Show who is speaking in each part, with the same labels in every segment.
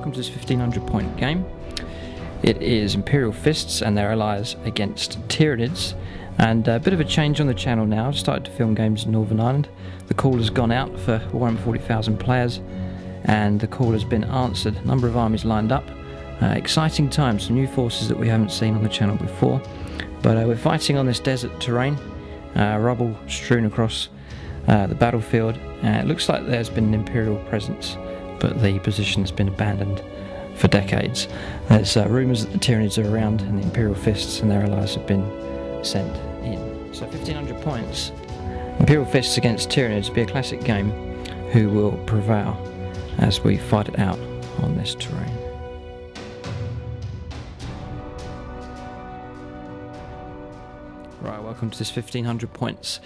Speaker 1: welcome to this 1500 point game. It is Imperial Fists and their allies against Tyranids, and a bit of a change on the channel now. I've started to film games in Northern Ireland. The call has gone out for Warhammer 40,000 players and the call has been answered. A number of armies lined up. Exciting times, some new forces that we haven't seen on the channel before. But we're fighting on this desert terrain, rubble strewn across the battlefield. It looks like there's been an Imperial presence, but the position has been abandoned for decades. There's rumours that the Tyranids are around and the Imperial Fists and their allies have been sent in. So 1500 points. Imperial Fists against Tyranids will be a classic game. Who will prevail as we fight it out on this terrain? Right, welcome to this 1500 points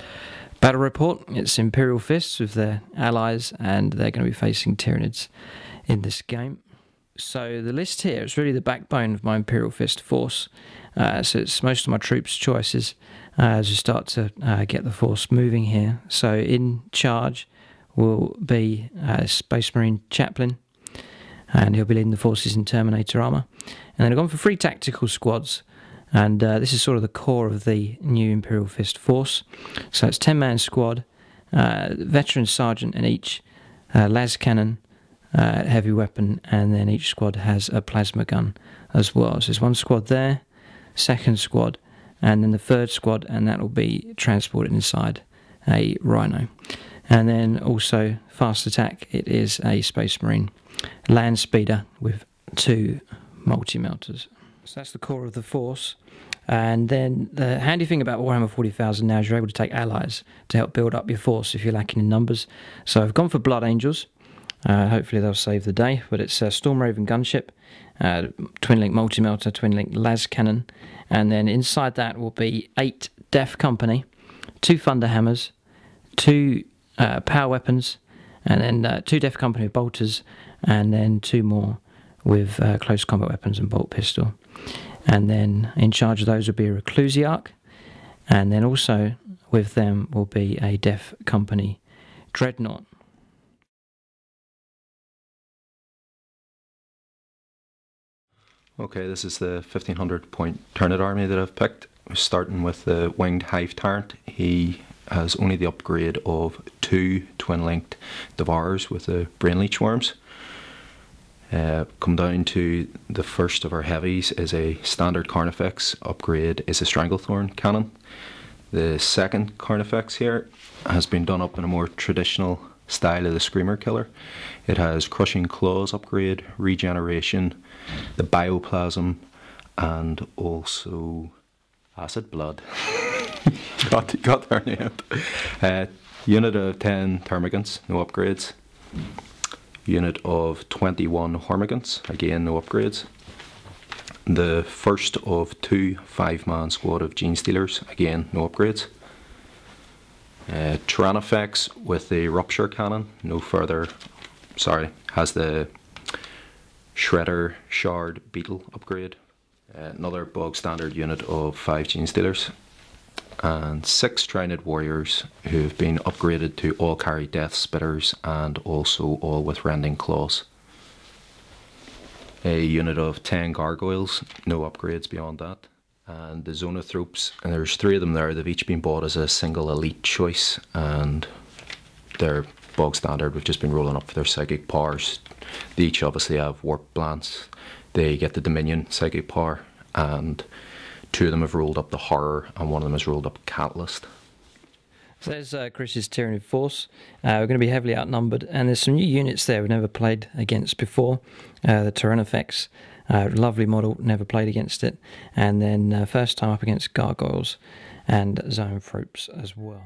Speaker 1: battle report. It's Imperial Fists with their allies and they're going to be facing Tyranids in this game. So the list here is really the backbone of my Imperial Fist force. So it's most of my troops' choices as we start to get the force moving here. So in charge will be Space Marine Chaplain, and he'll be leading the forces in Terminator armour. And then I've gone for 3 tactical squads. And this is sort of the core of the new Imperial Fist force. So it's 10-man squad, veteran sergeant in each, las cannon, heavy weapon, and then each squad has a plasma gun as well. So there's one squad there, second squad, and then the third squad, and that will be transported inside a Rhino. And then also fast attack, it is a Space Marine land speeder with 2 multi-melters. So that's the core of the force. And then the handy thing about Warhammer 40,000 now is you're able to take allies to help build up your force if you're lacking in numbers. So I've gone for Blood Angels. Hopefully they'll save the day. But it's a Storm Raven gunship, twin-link multi-melter, twin-link las cannon. And then inside that will be 8 Death Company, 2 Thunder Hammers, 2 power weapons, and then 2 Death Company with bolters, and then 2 more with close combat weapons and bolt pistol. And then in charge of those will be a Reclusiarch, and then also with them will be a Death Company Dreadnought.
Speaker 2: Okay, this is the 1500 point Tyranid army that I've picked, starting with the Winged Hive Tyrant. He has only the upgrade of 2 twin-linked Devourers with the Brain Leech Worms. Come down to the first of our heavies is a standard Carnifex upgrade, is a Stranglethorn cannon. The second Carnifex here has been done up in a more traditional style of the Screamer Killer. It has Crushing Claws upgrade, regeneration, the Bioplasm, and also Acid Blood. got there in the end. Unit of 10 Termagants, no upgrades. Unit of 21 Hormigants, again no upgrades. The first of 2 5-man squad of Gene Stealers, again no upgrades. Tyranifex with the Rupture Cannon, no further, has the Shredder Shard Beetle upgrade. Another bog standard unit of 5 Gene Stealers. And 6 Tyranid warriors who have been upgraded to all carry Death Spitters and also all with Rending Claws. A unit of 10 Gargoyles, no upgrades beyond that. And the Zonothropes, and there's 3 of them there, they've each been bought as a single elite choice, and they're bog standard. We've just been rolling up for their psychic powers. They each obviously have Warp Blance, they get the Dominion psychic power, and 2 of them have rolled up the Horror, and 1 of them has rolled up Catalyst.
Speaker 1: So there's Chris's Tyranid force. We're going to be heavily outnumbered, and there's some new units there we've never played against before. The Tyranifex, lovely model, never played against it. And then first time up against Gargoyles and Zonothropes as well.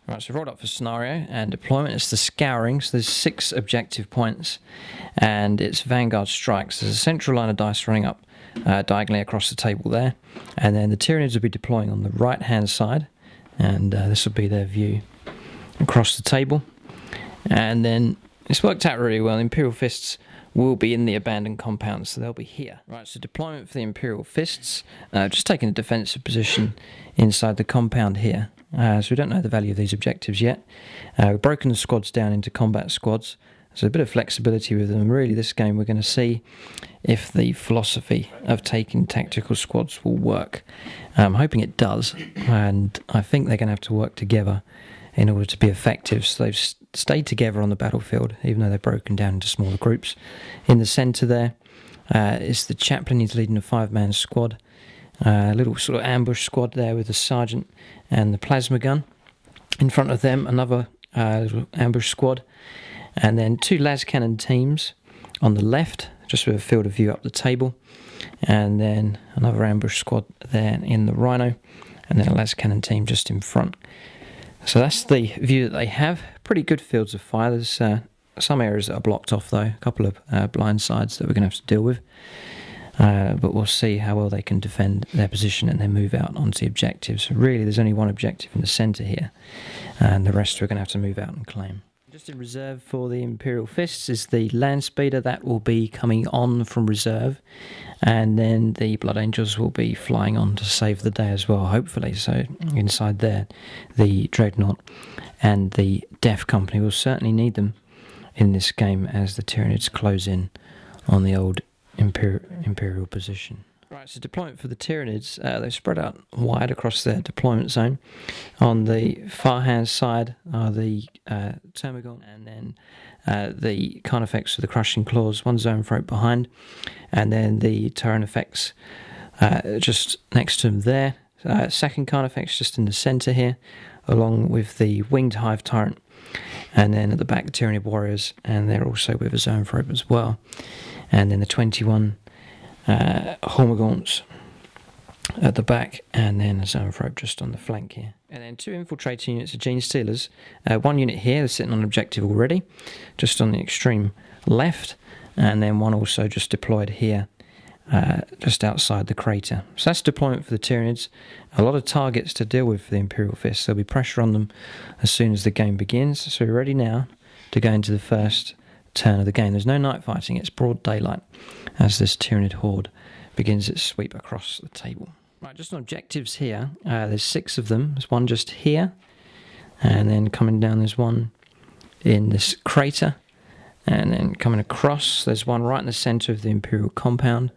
Speaker 1: Right, so we've rolled up for scenario and deployment. It's the Scouring, so there's 6 objective points, and it's Vanguard Strikes. There's a central line of dice running up diagonally across the table there, and then the Tyranids will be deploying on the right hand side, and this will be their view across the table. And then it's worked out really well. Imperial Fists will be in the abandoned compound, so they'll be here. Right, so deployment for the Imperial Fists, just taking a defensive position inside the compound here. so we don't know the value of these objectives yet. We've broken the squads down into combat squads, so a bit of flexibility with them. Really, this game we're going to see if the philosophy of taking tactical squads will work. I'm hoping it does, and I think they're going to have to work together in order to be effective. So they've stayed together on the battlefield, even though they've broken down into smaller groups. In the centre there is the Chaplain. He's leading a 5-man squad. A little sort of ambush squad there with the sergeant and the plasma gun. In front of them, another little ambush squad. And then 2 las cannon teams on the left, just with a field of view up the table. And then another ambush squad there in the rhino. And then a las cannon team just in front. So that's the view that they have. Pretty good fields of fire. There's some areas that are blocked off though. A couple of blind sides that we're going to have to deal with. But we'll see how well they can defend their position and then move out onto the objectives. Really, there's only one objective in the centre here. And the rest we're going to have to move out and claim. Just in reserve for the Imperial Fists is the Land Speeder. That will be coming on from reserve. And then the Blood Angels will be flying on to save the day as well, hopefully. So inside there, the Dreadnought and the Death Company will certainly need them in this game as the Tyranids close in on the old Imperial position. Right, so deployment for the Tyranids, they've spread out wide across their deployment zone. On the far hand side are the Termagant and then the Carnifex with the Crushing Claws, one zone throat behind, and then the Tyrannifex just next to them there. Second Carnifex just in the centre here, along with the Winged Hive Tyrant, and then at the back the Tyranid Warriors, and they're also with a zone throat as well. And then the 21 Hormagaunts at the back, and then a zone throat just on the flank here. And then 2 infiltrating units of Gene Stealers. 1 unit here, they're sitting on an objective already, just on the extreme left, and then 1 also just deployed here, just outside the crater. So that's deployment for the Tyranids. A lot of targets to deal with for the Imperial Fist. There'll be pressure on them as soon as the game begins. So we're ready now to go into the first turn of the game. There's no night fighting, it's broad daylight as this Tyranid horde begins its sweep across the table. Right, just on objectives here, there's 6 of them. There's 1 just here, and then coming down there's 1 in this crater, and then coming across there's 1 right in the centre of the Imperial compound,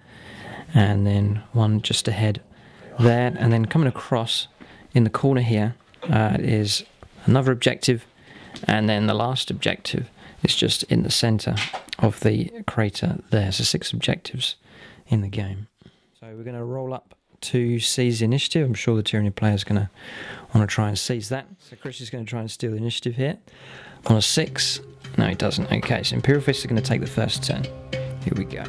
Speaker 1: and then 1 just ahead there, and then coming across in the corner here is another objective, and then the last objective is just in the centre of the crater there. So 6 objectives in the game. So we're going to roll up to seize the initiative. I'm sure the Tyranid player is going to want to try and seize that. So Chris is going to try and steal the initiative here. On a 6. No, he doesn't. Okay, so Imperial Fists are going to take the first turn. Here we go.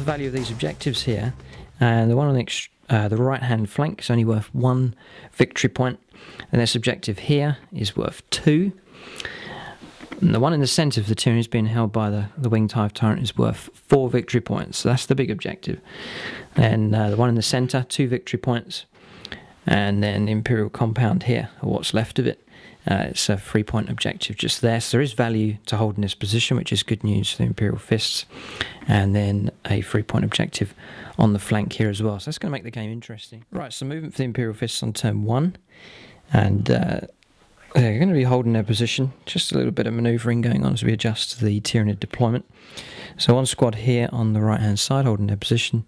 Speaker 1: the value of these objectives here. And the one on the right-hand flank is only worth 1 victory point, and this objective here is worth 2. And the one in the centre of the Tyranids being held by the Winged Hive Tyrant is worth 4 victory points, so that's the big objective. And the one in the centre, 2 victory points, and then the Imperial Compound here, or what's left of it. It's a 3-point objective just there, so there is value to holding this position, which is good news for the Imperial Fists, and then a 3-point objective on the flank here as well, so that's going to make the game interesting. Right, so movement for the Imperial Fists on turn 1, and they're going to be holding their position, just a little bit of manoeuvring going on as we adjust to the Tyranid deployment. So one squad here on the right hand side holding their position,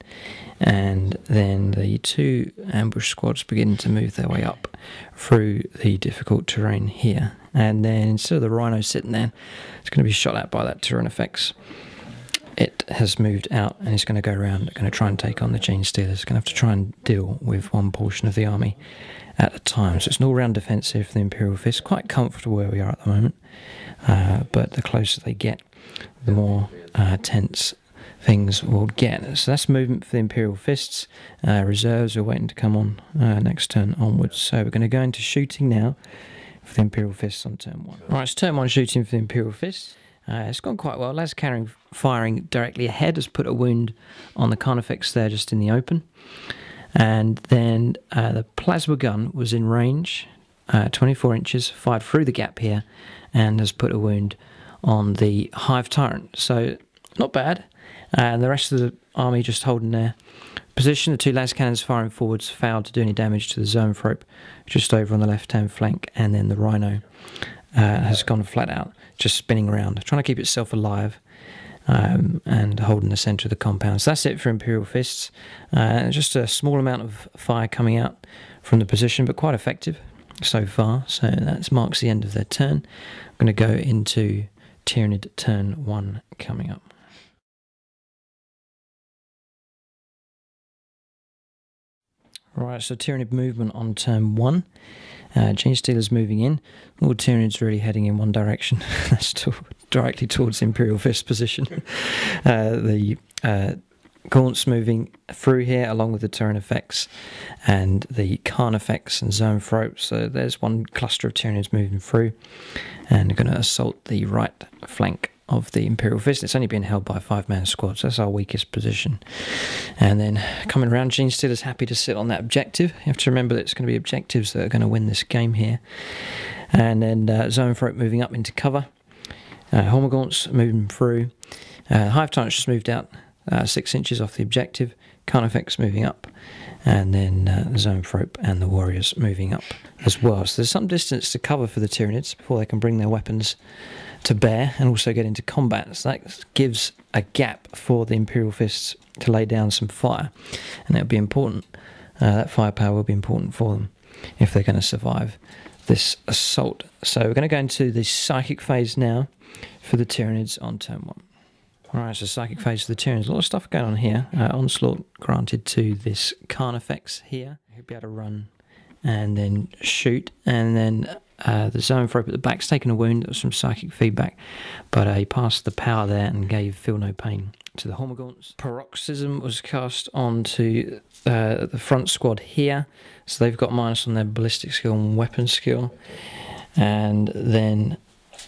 Speaker 1: and then the 2 ambush squads begin to move their way up through the difficult terrain here. And then instead of the rhino sitting there, it's going to be shot at by that Tyranid effects. It has moved out and it's going to go around, going to try and take on the Gene Stealers. Going to have to try and deal with one portion of the army at a time. So it's an all-round defensive for the Imperial Fist. Quite comfortable where we are at the moment, but the closer they get, the more tense things will get. So that's movement for the Imperial Fists. Reserves are waiting to come on next turn onwards. So we're going to go into shooting now for the Imperial Fists on turn 1. Right, it's turn 1 shooting for the Imperial Fists. It's gone quite well. Lascarring firing directly ahead has put a wound on the Carnifex there just in the open. And then the plasma gun was in range, 24 inches, fired through the gap here, and has put a wound on the Hive Tyrant. So not bad. And the rest of the army just holding their position. The 2 las cannons firing forwards failed to do any damage to the Zoanthrope just over on the left-hand flank, and then the Rhino has gone flat out, just spinning around, trying to keep itself alive and holding the centre of the compound. So that's it for Imperial Fists. Just a small amount of fire coming out from the position, but quite effective so far. So that marks the end of their turn. I'm going to go into Tyranid turn 1 coming up. Right, so Tyranid movement on turn 1. Gene Stealers moving in. All Tyranids really heading in one direction. That's directly towards the Imperial Fist position. The Gaunts moving through here along with the Tyranid effects and the Carnifex and Zoanthrope. So there's one cluster of Tyranids moving through and going to assault the right flank of the Imperial Fist. It's only been held by 5-man squads. That's our weakest position. And then coming around, Gene Stealer's happy to sit on that objective. You have to remember that it's going to be objectives that are going to win this game here. And then Zoanthrope moving up into cover. Hormagaunts moving through. Hive Tyrant's just moved out 6 inches off the objective. Carnifex moving up. And then the Zoanthrope and the Warriors moving up as well. So there's some distance to cover for the Tyranids before they can bring their weapons to bear and also get into combat. So that gives a gap for the Imperial Fists to lay down some fire, and that'll be important. That firepower will be important for them if they're going to survive this assault. So we're going to go into the psychic phase now for the Tyranids on turn 1. Alright, so psychic phase for the Tyranids. A lot of stuff going on here. Onslaught granted to this Carnifex here. He'll be able to run and then shoot, and then the Zoanthrope at the back's taken a wound. That was some psychic feedback, but he passed the power there and gave Feel No Pain to the Hormagaunts. Paroxysm was cast onto the front squad here, so they've got minus on their ballistic skill and weapon skill, and then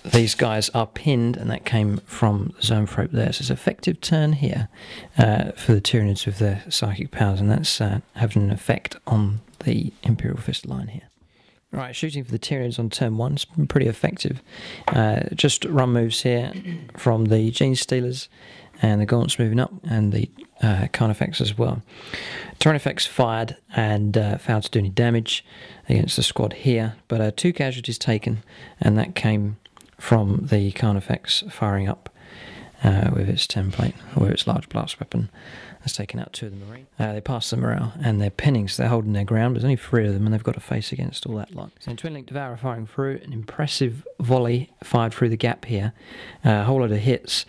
Speaker 1: these guys are pinned, and that came from the Zoanthrope there. So it's an effective turn here for the Tyranids with their psychic powers, and that's having an effect on the Imperial Fist line here. Right, shooting for the Tyranids on turn 1 has been pretty effective. Just run moves here from the Gene Stealers, and the Gaunts moving up, and the Carnifex as well. Carnifex fired and failed to do any damage against the squad here, but 2 casualties taken, and that came from the Carnifex firing up with its template, or its large blast weapon. That's taken out 2 of the Marine. They passed the morale, and they're pinning, so they're holding their ground. There's only 3 of them, and they've got to face against all that lot. So Twin Link Devourer firing through, an impressive volley fired through the gap here. A whole lot of hits,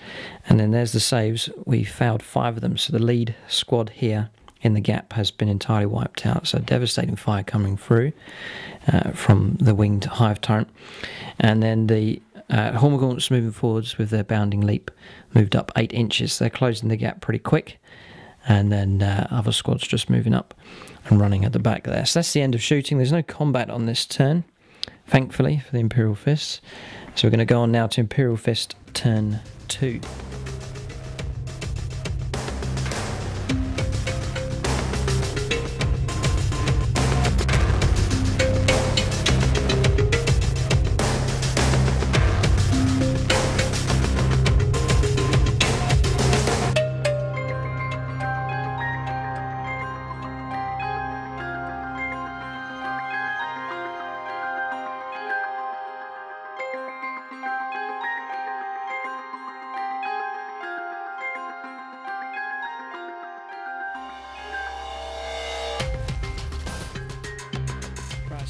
Speaker 1: and then there's the saves. We failed 5 of them, so the lead squad here in the gap has been entirely wiped out. So devastating fire coming through from the Winged Hive Tyrant. And then the Hormagaunts moving forwards with their bounding leap moved up 8 inches. They're closing the gap pretty quick. and then other squads just moving up and running at the back there. So that's the end of shooting. There's no combat on this turn, thankfully, for the Imperial Fists. So we're going to go on now to Imperial Fist turn 2.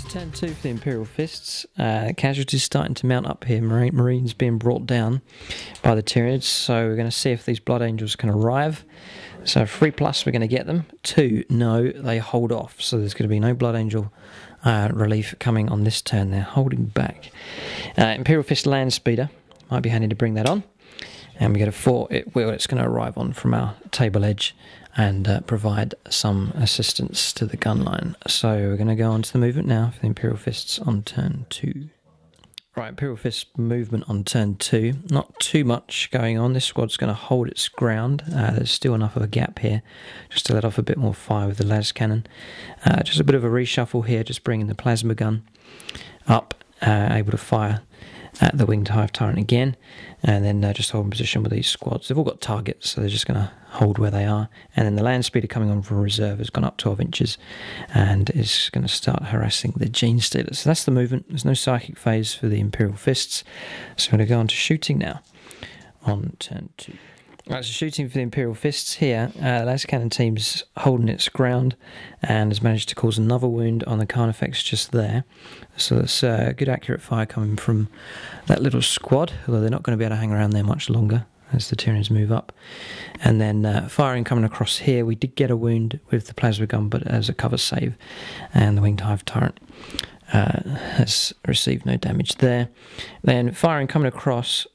Speaker 1: Turn 2 for the Imperial Fists. Casualties starting to mount up here. Marines being brought down by the Tyranids. So we're going to see if these Blood Angels can arrive. So 3+, we're going to get them. 2, no, they hold off. So there's going to be no Blood Angel relief coming on this turn. They're holding back. Imperial Fist Land Speeder. Might be handy to bring that on. And we get a 4. It's going to arrive on from our table edge and provide some assistance to the gun line. So we're going to go on to the movement now for the Imperial Fists on turn 2. Right, Imperial Fist movement on turn 2. Not too much going on. This squad's going to hold its ground. There's still enough of a gap here just to let off a bit more fire with the las cannon. Just a bit of a reshuffle here, just bringing the plasma gun up, able to fire at the winged hive tyrant again, and then just hold in position with these squads. They've all got targets, so they're just going to hold where they are. And then the land speeder coming on from reserve has gone up 12 inches and is going to start harassing the gene stealers. So that's the movement. There's no psychic phase for the Imperial Fists, so we're going to go on to shooting now on turn 2. Right, so shooting for the Imperial Fists here, the las cannon team's holding its ground and has managed to cause another wound on the Carnifex just there. So that's good accurate fire coming from that little squad, although they're not going to be able to hang around there much longer as the Tyranids move up. And then firing coming across here, we did get a wound with the plasma gun, but as a cover save, and the winged hive tyrant has received no damage there. Then firing coming across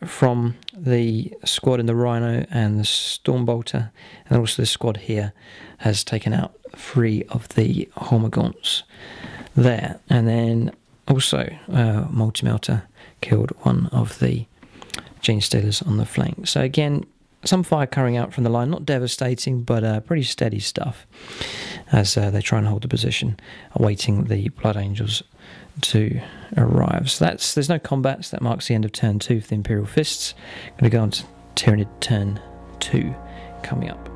Speaker 1: from the squad in the Rhino and the Storm Bolter, and also this squad here has taken out 3 of the Hormagaunts there, and then also Multi-Melter killed 1 of the Gene Stealers on the flank. So again, some fire coming out from the line, not devastating, but pretty steady stuff as they try and hold the position, awaiting the Blood Angels to arrive. So there's no combat, so that marks the end of turn 2 for the Imperial Fists. Going to go on to Tyranid turn 2 coming up.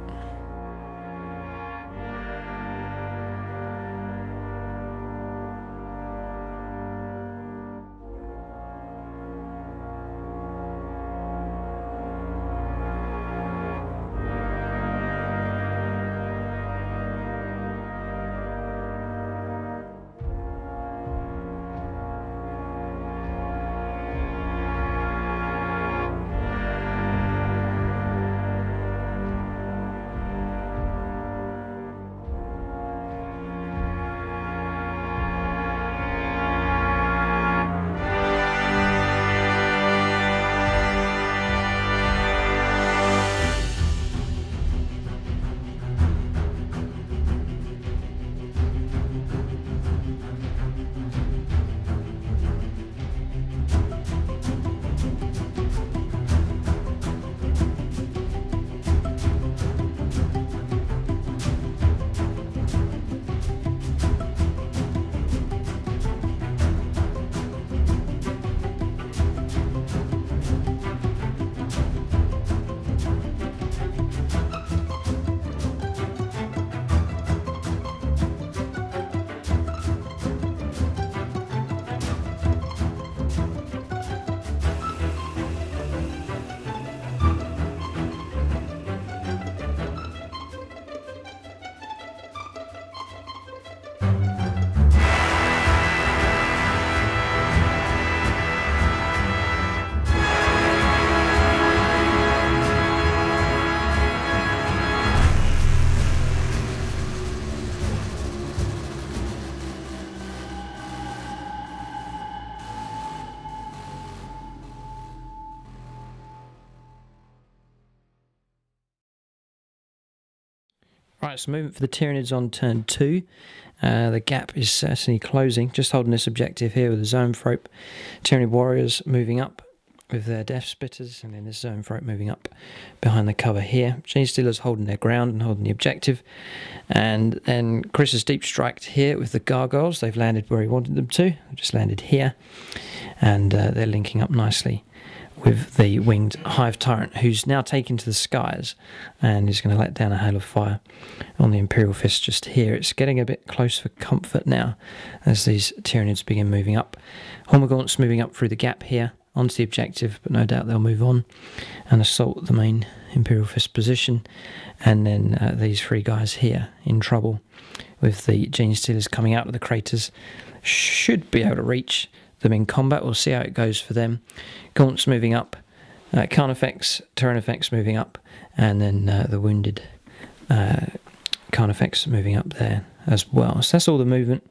Speaker 1: Right, so movement for the Tyranids on turn 2. The gap is certainly closing. Just holding this objective here with the Zoanthrope. Tyranid warriors moving up with their Death Spitters, and then this Zoanthrope moving up behind the cover here. Genestealers holding their ground and holding the objective. And then Chris has deep striked here with the Gargoyles. They've landed where he wanted them to. They've just landed here. And they're linking up nicely with the winged Hive Tyrant, who's now taken to the skies and is going to let down a hail of fire on the Imperial Fist just here. It's getting a bit close for comfort now as these Tyranids begin moving up. Hormagaunts moving up through the gap here onto the objective, but no doubt they'll move on and assault the main Imperial Fist position. And then these three guys here in trouble with the Genestealers coming out of the craters should be able to reach them in combat. We'll see how it goes for them. Gaunts moving up, Carnifex, Tyrannifex moving up, and then the wounded Carnifex moving up there as well. So that's all the movement.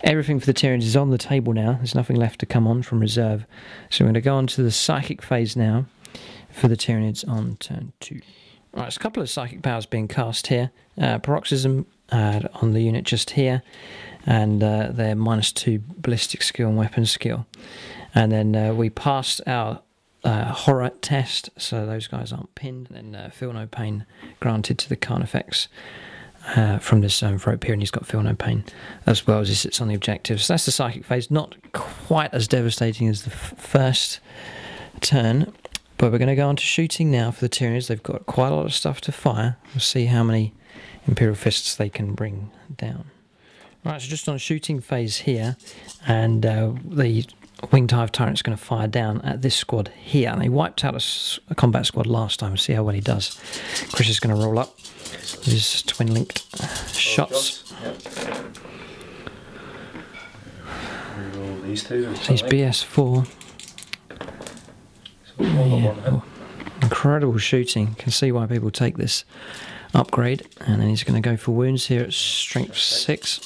Speaker 1: Everything for the Tyranids is on the table now. There's nothing left to come on from reserve. So we're going to go on to the psychic phase now for the Tyranids on turn 2. Right, there's a couple of psychic powers being cast here. Paroxysm on the unit just here, and they're -2 ballistic skill and weapon skill. And then we passed our horror test, so those guys aren't pinned. And then feel no pain granted to the Carnifex from this Zoanthrope here, and he's got feel no pain as well as he sits on the objective. So that's the psychic phase. Not quite as devastating as the first turn, but we're going to go on to shooting now for the Tyranids. They've got quite a lot of stuff to fire. We'll see how many Imperial Fists they can bring down. Right, so just on a shooting phase here, and the Winged Hive Tyrant's going to fire down at this squad here. And they wiped out a combat squad last time. We'll see how well he does. Chris is going to roll up with his twin-linked shots.
Speaker 2: Yep. Reroll these two.
Speaker 1: He's BS4. Yeah, incredible shooting. Can see why people take this upgrade. And then he's going to go for wounds here at strength 6.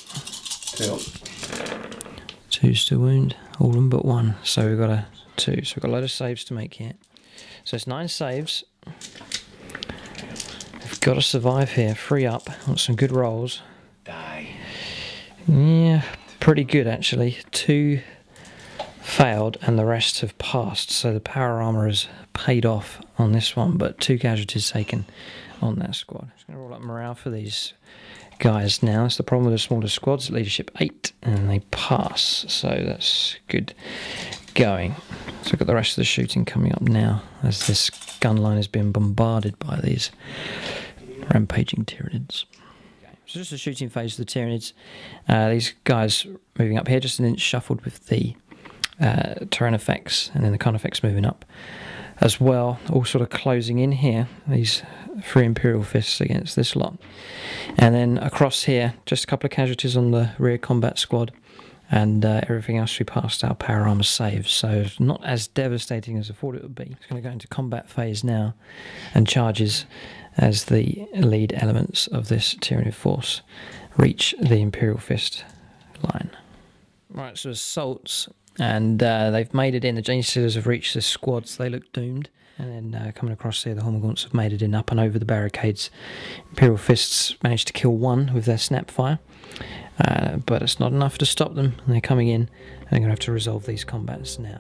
Speaker 1: 2's to wound, all of them but 1. So we've got a 2. So we've got a load of saves to make here. So it's 9 saves. We've got to survive here. 3 up. Want some good rolls.
Speaker 2: Die.
Speaker 1: Yeah, pretty good actually. 2 failed and the rest have passed. So the power armor has paid off on this one, but 2 casualties taken on that squad. Just going to roll up morale for these guys now. That's the problem with the smaller squads. Leadership 8 and they pass, so that's good going. So we've got the rest of the shooting coming up now as this gun line has been bombarded by these rampaging Tyranids. So just a shooting phase of the Tyranids. These guys moving up here, just an inch shuffled with the Tyrannifex, and then the Carnifex moving up as well, all sort of closing in here, these 3 Imperial Fists against this lot. And then across here, just a couple of casualties on the rear combat squad, and everything else we passed our power armor saves, so not as devastating as I thought it would be. It's going to go into combat phase now, and charges as the lead elements of this Tyranid force reach the Imperial Fist line. Right, so assaults. And they've made it in. The Genestealers have reached the squad, so they look doomed. And then coming across here, the Hormagaunts have made it in up and over the barricades. Imperial Fists managed to kill 1 with their snapfire, but it's not enough to stop them. And they're coming in, and they're going to have to resolve these combats now.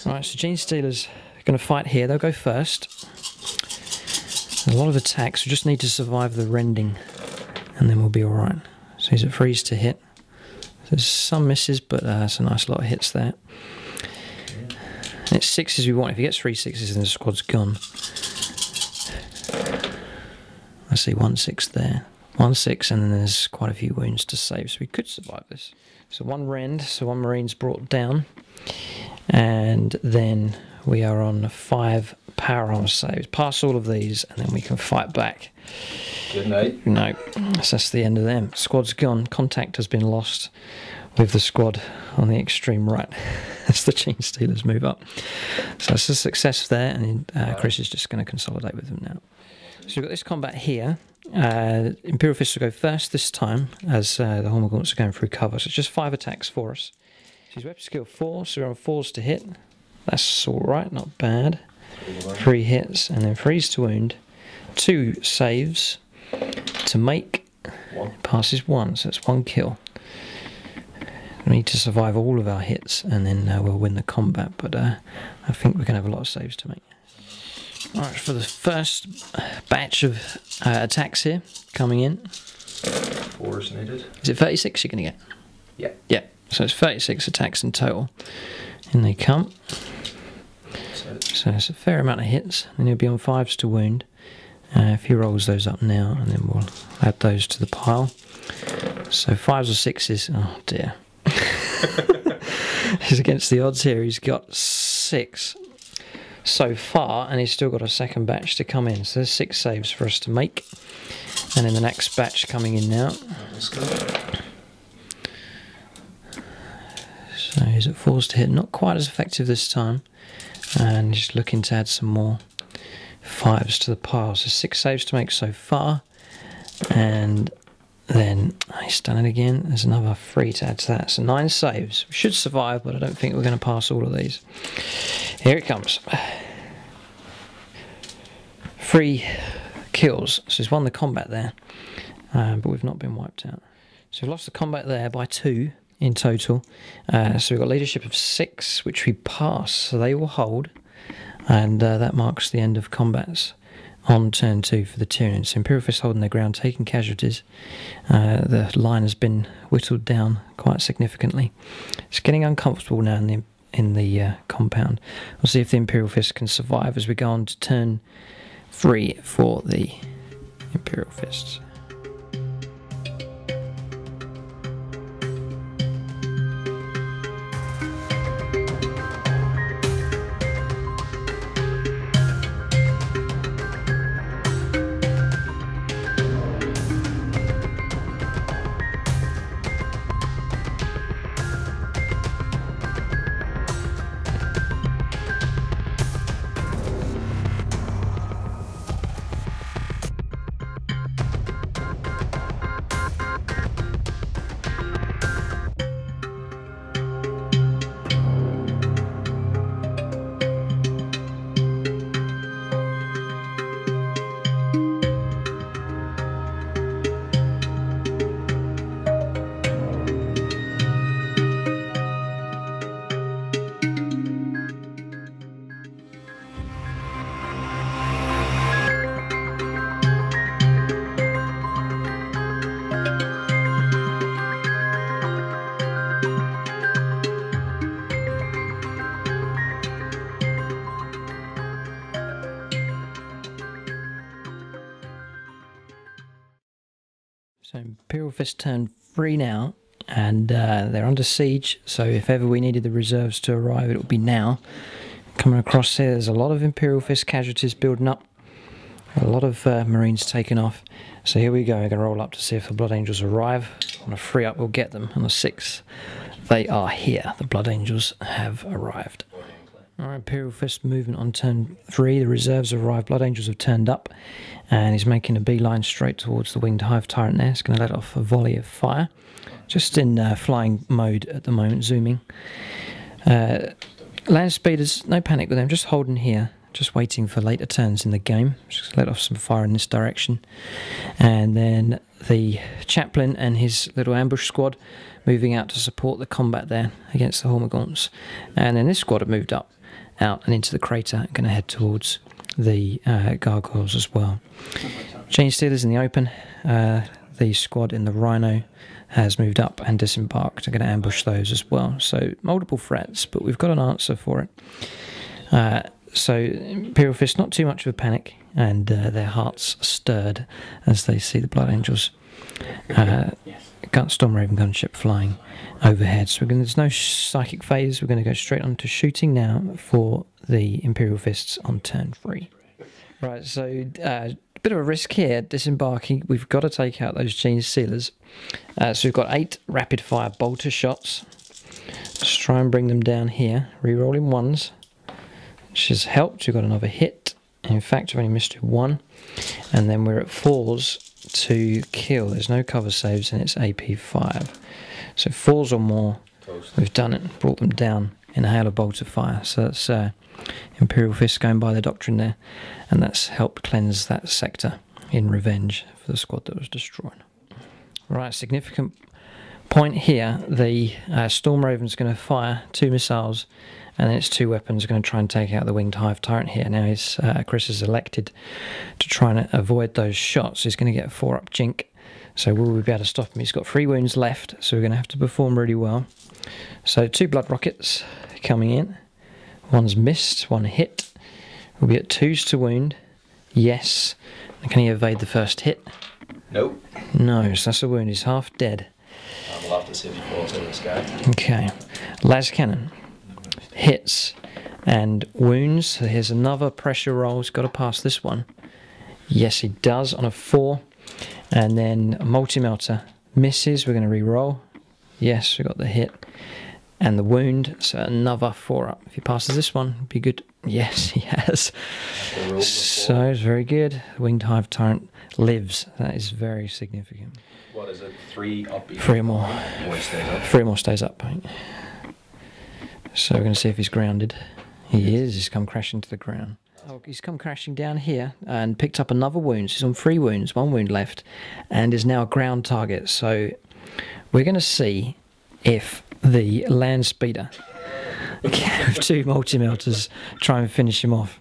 Speaker 1: Right, so Genestealers are going to fight here. They'll go first. A lot of attacks. We just need to survive the rending, and then we'll be alright. So he's at freeze to hit. There's some misses, but it's a nice lot of hits there. And it's 6s we want. If he gets 3 6s, then the squad's gone. I see 1 6 there. 1 6, and then there's quite a few wounds to save, so we could survive this. So 1 rend, so 1 marine's brought down. And then we are on 5 power armor saves. Pass all of these, and then we can fight back.
Speaker 2: Good night.
Speaker 1: No, so that's the end of them. Squad's gone. Contact has been lost with the squad on the extreme right as the Chain Stealers move up. So it's a success there, and Chris is just going to consolidate with them now. So we've got this combat here. Imperial Fists will go first this time as the Hormagaunts are going through cover. So it's just 5 attacks for us. So his weapon skill 4, so we're on 4s to hit. That's alright, not bad. 3 hits, and then freeze to wound. 2 saves to make. Passes 1, so it's 1 kill. We need to survive all of our hits, and then we'll win the combat, but I think we're going to have a lot of saves to make. Alright, for the first batch of attacks here, coming in.
Speaker 2: 4s needed.
Speaker 1: Is it 36 you're going to get?
Speaker 2: Yeah.
Speaker 1: Yeah, so it's 36 attacks in total. In they come. So it's a fair amount of hits, and he'll be on 5s to wound. If he rolls those up now, and then we'll add those to the pile. So 5s or 6s, oh dear. He's against the odds here. He's got 6 so far, and he's still got a second batch to come in. So there's 6 saves for us to make. And then the next batch coming in now. So he's at 4s to hit, not quite as effective this time. And just looking to add some more 5s to the pile. So 6 saves to make so far. And then he's done it again. There's another 3 to add to that. So 9 saves. We should survive, but I don't think we're going to pass all of these. Here it comes. 3 kills. So he's won the combat there. But we've not been wiped out. So we've lost the combat there by 2 in total. So we've got leadership of 6, which we pass. So they will hold. And that marks the end of combats on turn 2 for the Tyranids. So Imperial Fist holding their ground, taking casualties. The line has been whittled down quite significantly. It's getting uncomfortable now in the compound. We'll see if the Imperial Fist can survive as we go on to turn 3 for the Imperial Fists. So Imperial Fist turn 3 now, and they're under siege, so if ever we needed the reserves to arrive, it will be now. Coming across here, there's a lot of Imperial Fist casualties building up, a lot of Marines taken off. So here we go, we're going to roll up to see if the Blood Angels arrive. On a 3 up, we'll get them. On a 6, they are here. The Blood Angels have arrived. Alright, Imperial Fist movement on turn 3. The reserves have arrived. Blood Angels have turned up. And he's making a beeline straight towards the Winged Hive Tyrant there. He's going to let off a volley of fire. Just in flying mode at the moment, zooming. Land speeders, no panic with them. Just holding here. Just waiting for later turns in the game. Just let off some fire in this direction. And then the Chaplain and his little ambush squad moving out to support the combat there against the Hormagaunts. And then this squad have moved up. out and into the crater. Going to head towards the gargoyles as well. Chain Stealers in the open. The squad in the Rhino has moved up and disembarked. I'm going to ambush those as well. So multiple threats, but we've got an answer for it. So Imperial Fist, not too much of a panic, and their hearts stirred as they see the Blood Angels. Storm Raven gunship flying overhead. So there's no psychic phase. We're going to go straight on to shooting now for the Imperial Fists on turn 3. Right, so a bit of a risk here, disembarking. We've got to take out those Chain Stealers. So we've got 8 rapid fire bolter shots. Let's try and bring them down here. Rerolling 1s, which has helped. We've got another hit. In fact, I've only missed 1. And then we're at 4s to kill. There's no cover saves and it's AP 5. So 4s or more, we've done it, brought them down in a hail of bolter fire. So that's Imperial Fist going by the doctrine there, and that's helped cleanse that sector in revenge for the squad that was destroyed. Right, significant point here. The Storm Raven's going to fire 2 missiles, and then its 2 weapons are going to try and take out the Winged Hive Tyrant here. Now Chris has elected to try and avoid those shots. He's going to get a 4-up jink. So will we be able to stop him? He's got 3 wounds left, so we're going to have to perform really well. So 2 blood rockets coming in. 1's missed, 1 hit. We'll be at 2s to wound. Yes. Can he evade the first hit?
Speaker 2: Nope.
Speaker 1: No, so that's a wound. He's half dead.
Speaker 2: We'll have to see if he falls out of the sky.
Speaker 1: Okay. Las Cannon. Hits and wounds. So here's another pressure roll. He's got to pass this one. Yes, he does on a 4. And then a multi-melter misses. We're going to re-roll. Yes, we got the hit and the wound. So another 4-up. If he passes this one, it'd be good. Yes, he has. So it's very good. Winged Hive Tyrant lives. That is very significant.
Speaker 2: What is it? 3 up?
Speaker 1: 3 more. 3 more stays up. So we're going to see if he's grounded. He is. He's come crashing to the ground. Oh, he's come crashing down here and picked up another wound. He's on 3 wounds, 1 wound left, and is now a ground target. So we're going to see if the land speeder with 2 multi-melters try and finish him off.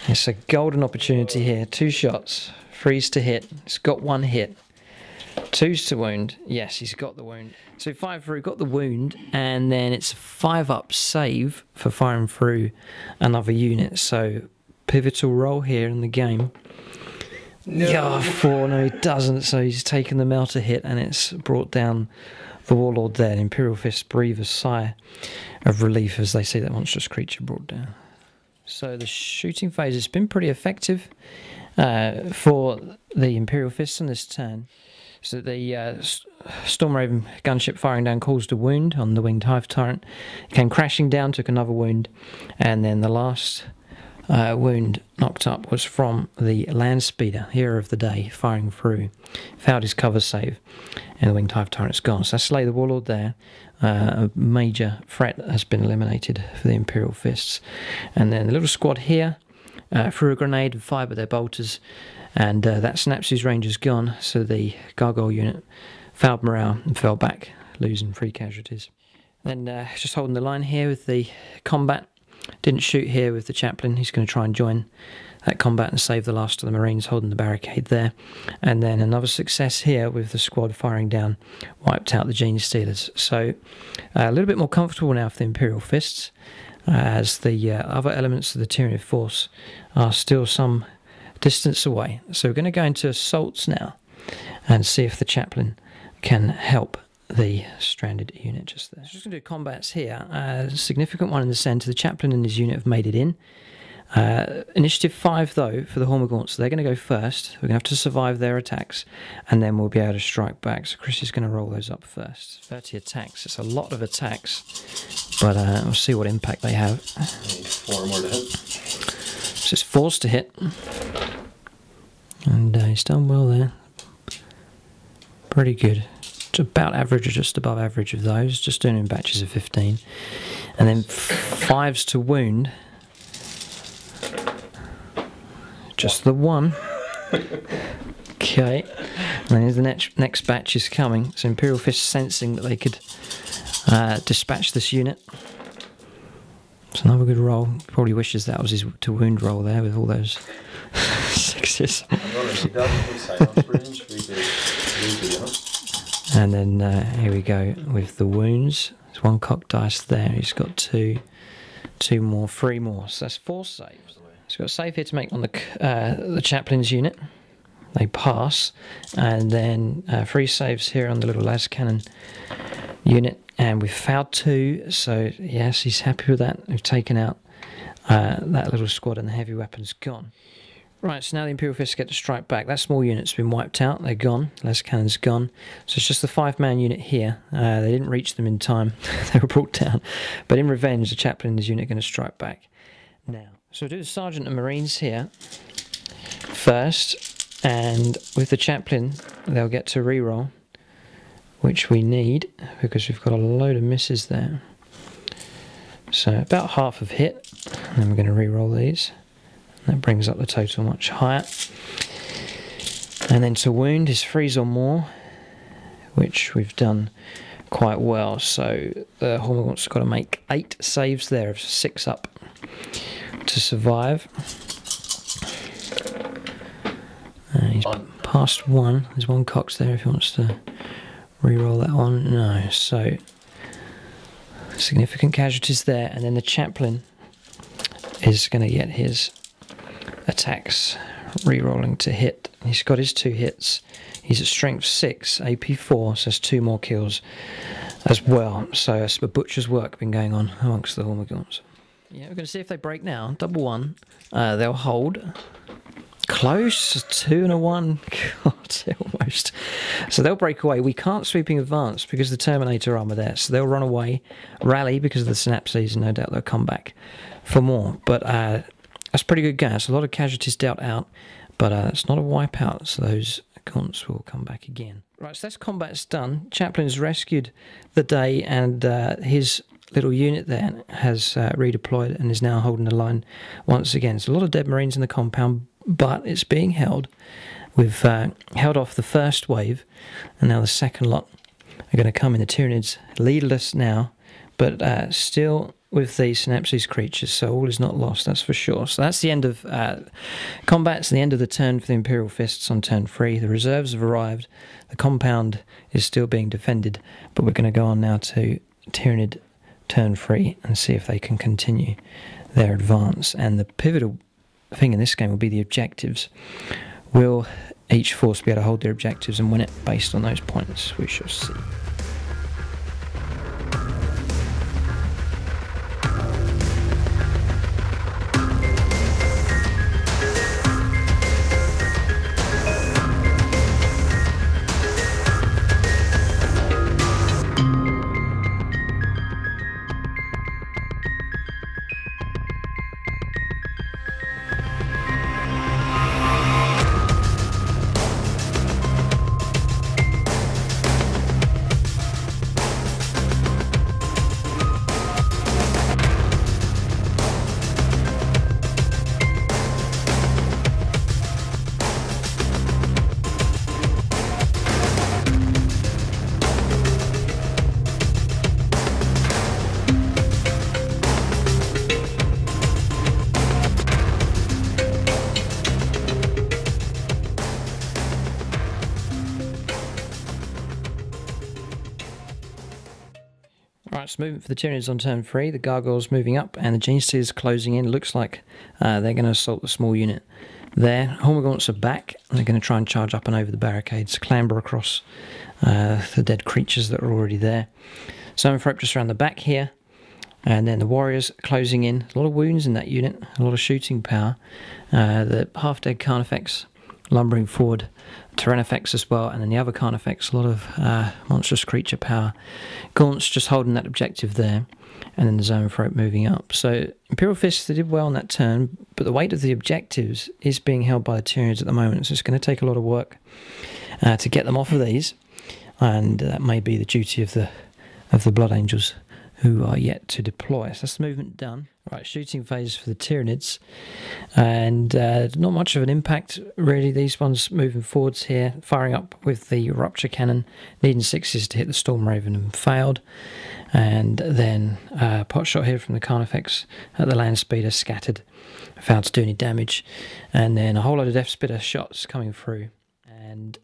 Speaker 1: It's a golden opportunity here. 2 shots, 3s to hit. It's got 1 hit. 2s to wound. Yes, he's got the wound. So 5 through, got the wound, and then it's a 5-up save for firing through another unit. So pivotal role here in the game. No. Yeah, 4. No, he doesn't. So he's taken the melter hit, and it's brought down the Warlord there. Imperial Fist breathe a sigh of relief as they see that monstrous creature brought down. So the shooting phase has been pretty effective for the Imperial Fists on this turn. So the Storm Raven gunship firing down caused a wound on the Winged Hive Tyrant. It came crashing down, took another wound, and then the last wound knocked up was from the land speeder, hero of the day, firing through. Failed his cover save, and the Winged Hive Tyrant's gone. So that's Slay the Warlord there. A major threat has been eliminated for the Imperial Fists. And then the little squad here threw a grenade and fired with their bolters, and that Synapses Ranger's gone, so the Gargoyle unit failed morale and fell back, losing 3 casualties. Then just holding the line here with the combat. Didn't shoot here with the Chaplain. He's going to try and join that combat and save the last of the Marines, holding the barricade there. And then another success here with the squad firing down, wiped out the Chain Stealers. So a little bit more comfortable now for the Imperial Fists, as the other elements of the Tyranid force are still some distance away. So we're going to go into assaults now and see if the Chaplain can help the stranded unit just there. Just going to do combats here. A significant one in the centre. The Chaplain and his unit have made it in. Initiative 5 though for the Hormagaunts, so they're going to go first. We're going to have to survive their attacks, and then we'll be able to strike back. So Chris is going to roll those up first. 30 attacks. It's a lot of attacks, but we'll see what impact they have.
Speaker 2: Need 4 more to hit.
Speaker 1: So it's 4s to hit, and he's done well there. Pretty good. It's about average or just above average of those, just doing in batches of 15. And then 5s to wound. Just the 1. Okay. And then the next batch is coming. So Imperial Fist sensing that they could dispatch this unit. It's another good roll. Probably wishes that was his to wound roll there with all those sixes. And then here we go with the wounds. There's one cocked dice there. He's got three more. So that's 4 saves. He's got a save here to make on the Chaplain's unit. They pass, and then 3 saves here on the little las cannon unit, and we've fouled 2. So yes, he's happy with that. We've taken out that little squad, and the heavy weapons gone. Right, so now the Imperial Fists get to strike back. That small unit's been wiped out. They're gone. Las cannon's gone. So it's just the 5-man unit here. They didn't reach them in time. They were brought down. But in revenge, the Chaplain and his unit are going to strike back now. So we'll do the Sergeant and Marines here first. And with the Chaplain, they'll get to reroll, which we need because we've got a load of misses there. So about half of hit. And then we're going to reroll these. That brings up the total much higher. And then to wound is 3s or more, which we've done quite well. So the Hormagaunts got to make 8 saves there of 6 up to survive. He's passed 1. There's 1 cocked there if he wants to re-roll that one. No, so significant casualties there. And then the Chaplain is going to get his attacks re-rolling to hit. He's got his 2 hits. He's at strength 6, AP 4, so that's 2 more kills as well. So that's the butcher's work been going on amongst the Hormagaunts. Yeah, we're going to see if they break now. Double 1. They'll hold. Close. 2 and a 1. God, almost. So they'll break away. We can't sweeping advance because the Terminator armor there. So they'll run away, rally because of the synapses, and no doubt they'll come back for more. But that's pretty good gas. A lot of casualties dealt out, but it's not a wipeout, so those gaunts will come back again. Right, so that's combat's done. Chaplain's rescued the day, and his little unit there has redeployed and is now holding the line once again. So a lot of dead Marines in the compound, but it's being held. We've held off the first wave, and now the second lot are going to come in. The Tyranids leaderless now, but still with the synapses creatures, so all is not lost, that's for sure. So that's the end of combat. It's the end of the turn for the Imperial Fists on turn 3. The reserves have arrived. The compound is still being defended, but we're going to go on now to Tyranid turn 3 and see if they can continue their advance. And the pivotal thing in this game will be the objectives. Will each force be able to hold their objectives and win it based on those points? We shall see. Right, so movement for the Tyranids on turn 3. The Gargoyles moving up and the Genesteers closing in. Looks like they're going to assault the small unit there. Hormagaunts are back. And they're going to try and charge up and over the barricades, clamber across the dead creatures that are already there. Zoanthrope just around the back here. And then the Warriors closing in. A lot of wounds in that unit, a lot of shooting power. The half-dead Carnifex lumbering forward, Tyrannifex as well, and then the other Carnifex, a lot of monstrous creature power. Gaunts just holding that objective there, and then the Zoanthrope moving up. So Imperial Fists, they did well on that turn, but the weight of the objectives is being held by the Tyranids at the moment, so it's going to take a lot of work to get them off of these, and that may be the duty of the Blood Angels who are yet to deploy. So that's the movement done. Right, shooting phase for the Tyranids, and not much of an impact really. These ones moving forwards here, firing up with the rupture cannon, needing 6s to hit the Storm Raven and failed. And then pot shot here from the Carnifex at the land speeder, scattered, failed to do any damage, and then a whole load of Death Spitter shots coming through, and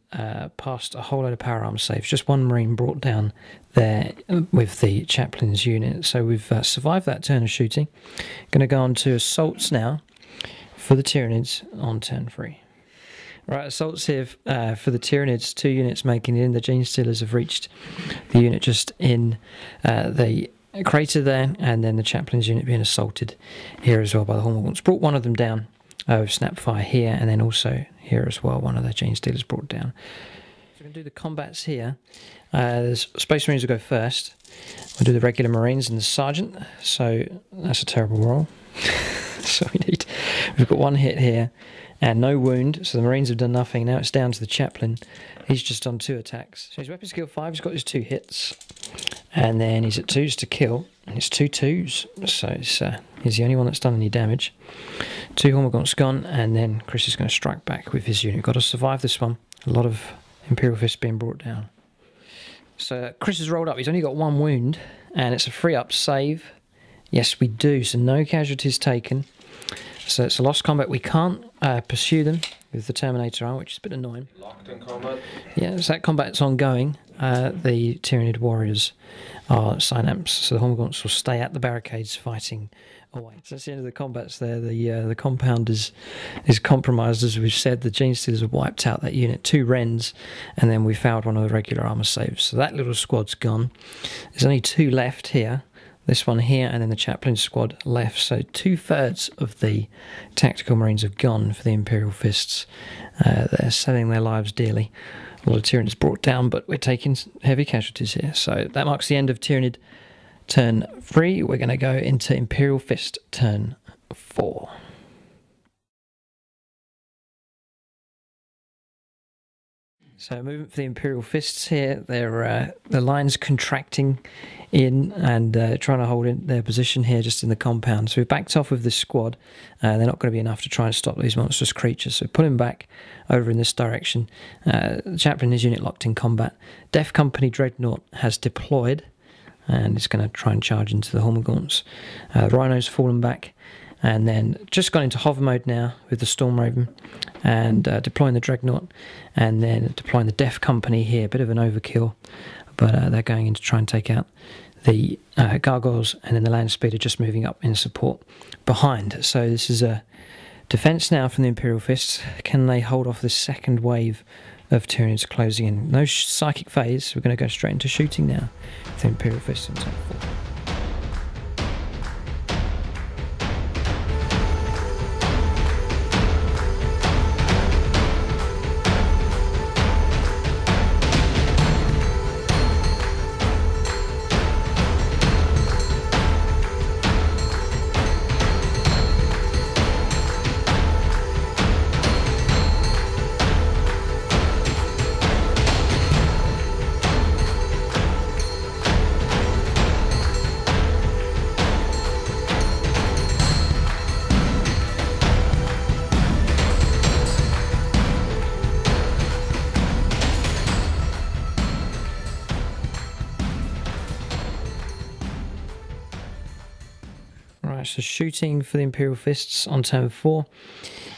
Speaker 1: past a whole load of power armor saves. Just one Marine brought down there with the Chaplain's unit. So we've survived that turn of shooting. Going to go on to assaults now for the Tyranids on turn 3. Right, assaults here for the Tyranids, 2 units making it in. The Gene Stealers have reached the unit just in the crater there, and then the Chaplain's unit being assaulted here as well by the Hormagaunts. Brought one of them down with Snapfire here, and then also here as well, one of the Gene Stealers brought down. So we're going to do the combats here. The Space Marines will go first. We'll do the regular Marines and the Sergeant. So that's a terrible roll. So we've got 1 hit here and no wound, so the Marines have done nothing. Now it's down to the Chaplain. He's just done 2 attacks. So his weapon skill 5, he's got his 2 hits, and then he's at 2s to kill, and it's 2 2s, so he's the only one that's done any damage. 2 Hormagaunts gone, and then Chris is going to strike back with his unit. Got to survive this one. A lot of Imperial Fists being brought down. So Chris has rolled up. He's only got 1 wound, and it's a free-up save. Yes, we do, so no casualties taken. So it's a lost combat. We can't pursue them with the Terminator arm, which is a bit annoying.
Speaker 2: Locked in combat?
Speaker 1: Yeah, so that combat's ongoing. The Tyranid warriors are synapse, so the Hormagaunts will stay at the barricades fighting away. So that's the end of the combats there. The compound is compromised, as we've said. The Gene Stealers have wiped out that unit, 2 Wrens, and then we fouled one of the regular armour saves. So that little squad's gone. There's only 2 left here. This one here, and then the Chaplain squad left. So 2/3 of the tactical Marines have gone for the Imperial Fists. They're selling their lives dearly. A lot of Tyranids brought down, but we're taking heavy casualties here. So that marks the end of Tyranid turn 3. We're going to go into Imperial Fist turn 4. So movement for the Imperial Fists here. The line's contracting in and trying to hold in their position here just in the compound. So we've backed off with this squad. They're not going to be enough to try and stop these monstrous creatures. So pulling back over in this direction. The Chaplain and his unit locked in combat. Death Company Dreadnought has deployed and is going to try and charge into the Hormagaunts. Rhino's fallen back. And then just gone into hover mode now with the Storm Raven and deploying the Dreadnought, and then deploying the Death Company here. Bit of an overkill, but they're going in to try and take out the Gargoyles, and then the Land Speeder just moving up in support behind. So this is a defence now from the Imperial Fists. Can they hold off this second wave of Tyranids closing in? No psychic phase. We're going to go straight into shooting now with the Imperial Fists in turn 4. So shooting for the Imperial Fists on turn 4.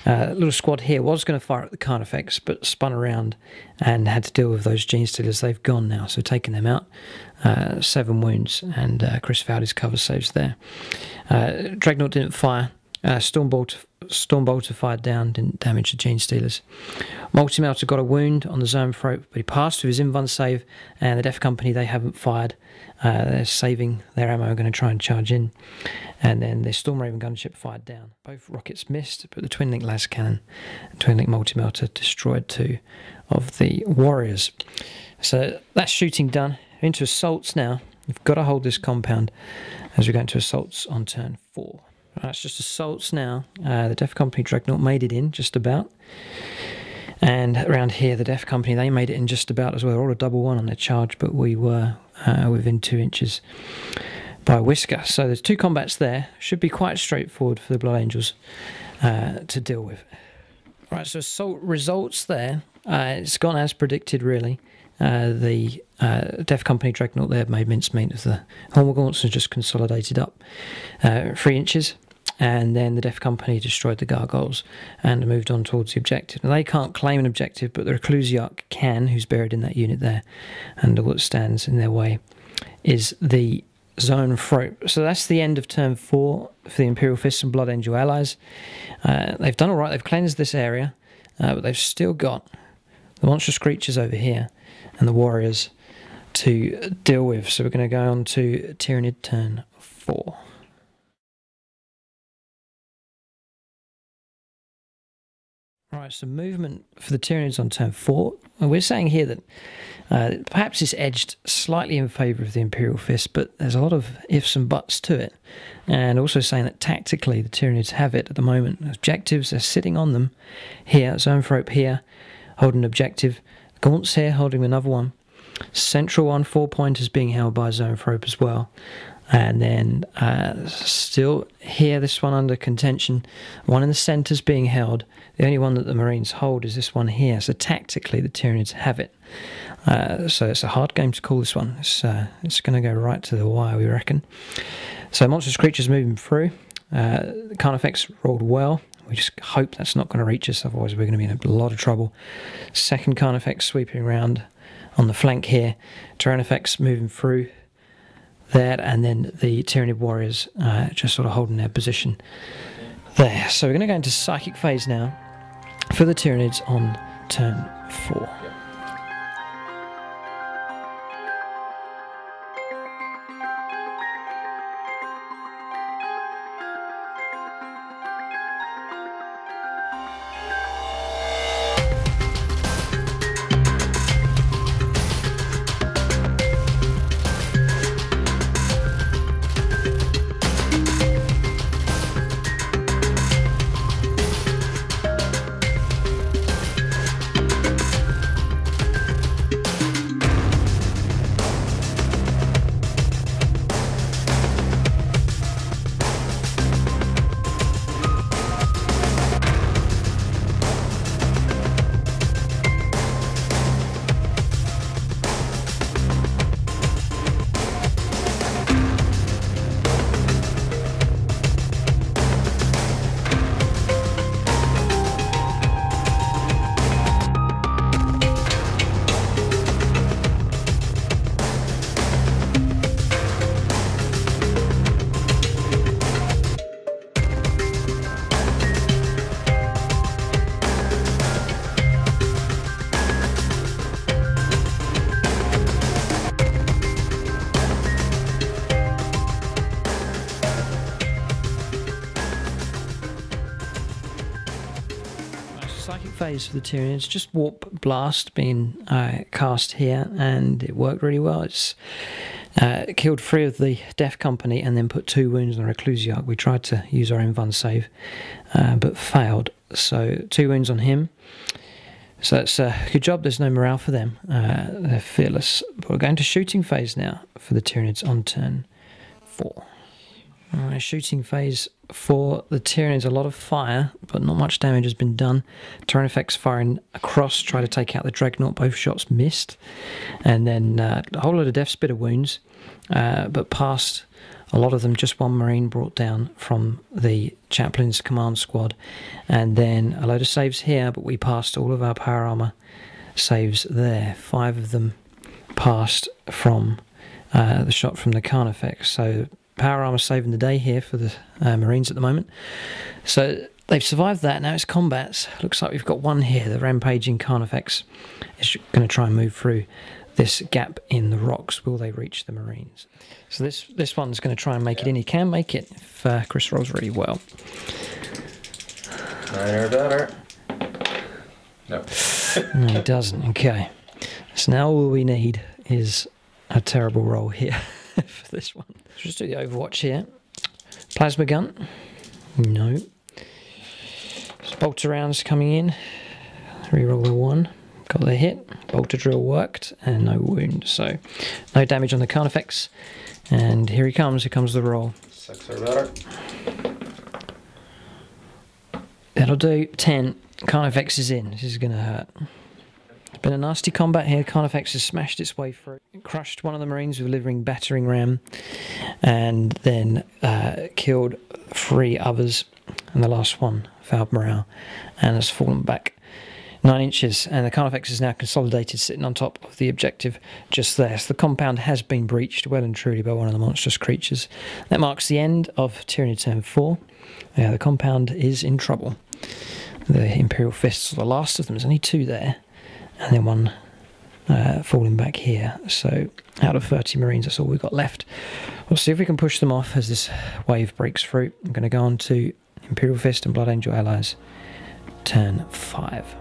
Speaker 1: Little squad here was going to fire at the Carnifex, but spun around and had to deal with those Gene Stealers. They've gone now, so taking them out. 7 wounds, and Chris fouled his cover saves there. Dreadnought didn't fire. Stormbolter fired down, didn't damage the Gene Stealers. Multi-Melter got a wound on the Zone Throat, but he passed with his invuln save, and the Death Company, they haven't fired. They're saving their ammo, going to try and charge in. And then the Storm Raven gunship fired down. Both rockets missed, but the Twin Link Las Cannon and Twin Link Multi-Melter destroyed 2 of the warriors. So that's shooting done. Into assaults now. You've got to hold this compound as we go into assaults on turn 4. Right, it's just assaults now. The Death Company Dreadnought made it in just about. And around here, the Death Company, they made it in just about as well. All a double 1 on their charge, but we were within 2 inches by a whisker. So there's 2 combats there. Should be quite straightforward for the Blood Angels to deal with. Right, so assault results there. It's gone as predicted, really. The Death Company Dreadnought there made mincemeat of the Hormagaunts and just consolidated up 3 inches. And then the Death Company destroyed the Gargoyles and moved on towards the objective. Now, they can't claim an objective, but the Reclusiarch can, who's buried in that unit there. And all that stands in their way is the Zoanthrope. So that's the end of turn 4 for the Imperial Fists and Blood Angel allies. They've done alright, they've cleansed this area, but they've still got the monstrous creatures over here and the warriors to deal with. So we're going to go on to Tyranid turn 4. Right, so movement for the Tyranids on turn 4. And we're saying here that perhaps it's edged slightly in favour of the Imperial Fist, but there's a lot of ifs and buts to it. And also saying that tactically the Tyranids have it at the moment. Objectives are sitting on them here. Zoanthrope here, holding an objective. Gaunts here, holding another one. Central one, 4 pointers being held by Zoanthrope as well. And then still here, this one under contention. One in the centre's being held. The only one that the Marines hold is this one here. So tactically, the Tyranids have it. So it's a hard game to call this one. It's going to go right to the wire, we reckon. So monstrous creatures moving through. The Carnifex rolled well. We just hope that's not going to reach us, otherwise we're going to be in a lot of trouble. Second Carnifex sweeping around on the flank here. Tyrannifex moving through there, and then the Tyranid warriors just sort of holding their position there. So we're going to go into Psychic phase now for the Tyranids on turn 4. Psychic phase for the Tyranids, just Warp Blast being cast here, and it worked really well. It's killed 3 of the Death Company and then put 2 wounds on the Reclusiarch. We tried to use our Invuln save, but failed. So 2 wounds on him. So that's a good job. There's no morale for them. They're fearless. But we're going to shooting phase now for the Tyranids on turn 4. Alright, shooting phase for the Tyranids. A lot of fire, but not much damage has been done. Tyrannifex firing across, try to take out the Dreadnought. Both shots missed. And then a whole lot of death spitter wounds, but past a lot of them, just 1 Marine brought down from the Chaplain's command squad. And then a load of saves here, but we passed all of our power armor saves there. 5 of them passed from the shot from the Carnifex. So power armor saving the day here for the Marines at the moment. So they've survived that. Now it's combats. Looks like we've got one here. The rampaging Carnifex is going to try and move through this gap in the rocks. Will they reach the Marines? So this one's going to try and make it in. He can make it if Chris rolls really well.
Speaker 2: 9 or better. No.
Speaker 1: No, he doesn't. Okay. So now all we need is a terrible roll here for this one. Let's just do the Overwatch here. Plasma gun. No. Bolter rounds coming in. Reroll the 1. got the hit. Bolter drill worked, and no wound. So no damage on the Carnifex. And here he comes. Here comes the roll.
Speaker 2: 6 or better.
Speaker 1: That'll do. 10. Carnifex is in. This is going to hurt. It's been a nasty combat here. Carnifex has smashed its way through. It crushed one of the Marines with a living battering ram, and then killed 3 others, and the last one failed morale and has fallen back 9 inches, and the Carnifex is now consolidated, sitting on top of the objective just there. So the compound has been breached well and truly by one of the monstrous creatures. That marks the end of Tyranid Turn 4. The compound is in trouble. The Imperial Fists are the last of them. There's only 2 there, and then 1 falling back here. So out of 30 Marines, that's all we've got left. We'll see if we can push them off as this wave breaks through. I'm going to go on to Imperial Fist and Blood Angel allies. Turn 5.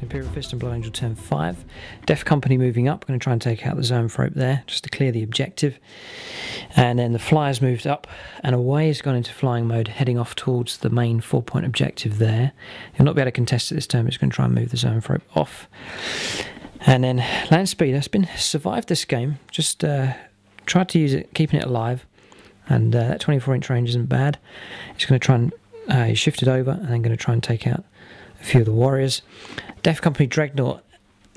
Speaker 1: Imperial Fist and Blood Angel turn 5. Death Company moving up. Going to try and take out the Zoanthrope there, just to clear the objective. And then the Flyers moved up and away. Has gone into flying mode, heading off towards the main 4-point objective there. He'll not be able to contest it this turn, but he's going to try and move the Zoanthrope off. And then Land Speeder has been survived this game. Just tried to use it, keeping it alive. And that 24-inch range isn't bad. He's going to try and he shifted over and then going to try and take out a few of the warriors. Death Company Dreadnought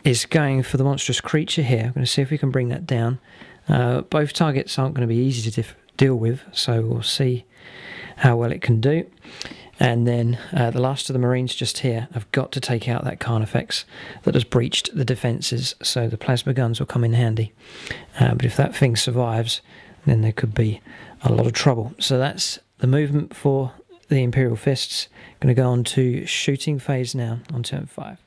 Speaker 1: is going for the monstrous creature here. I'm going to see if we can bring that down. Both targets aren't going to be easy to deal with, so we'll see how well it can do. And then the last of the Marines just here have got to take out that Carnifex that has breached the defences, so the plasma guns will come in handy. But if that thing survives, then there could be a lot of trouble. So that's the movement for the Imperial Fists. Going to go on to shooting phase now on turn 5.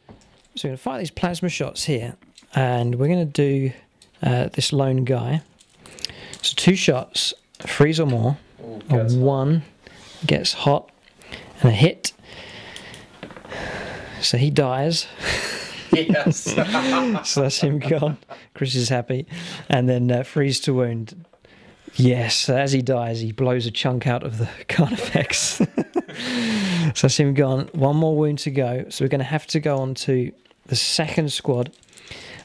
Speaker 1: So we're going to fire these plasma shots here, and we're going to do this lone guy. So 2 shots, 3s or more, and 1 gets hot, and a hit. So he dies.
Speaker 2: Yes.
Speaker 1: So that's him gone. Chris is happy. And then freeze to wound. Yes, as he dies, he blows a chunk out of the Carnifex. So that's him gone. 1 more wound to go. So we're going to have to go on to the second squad.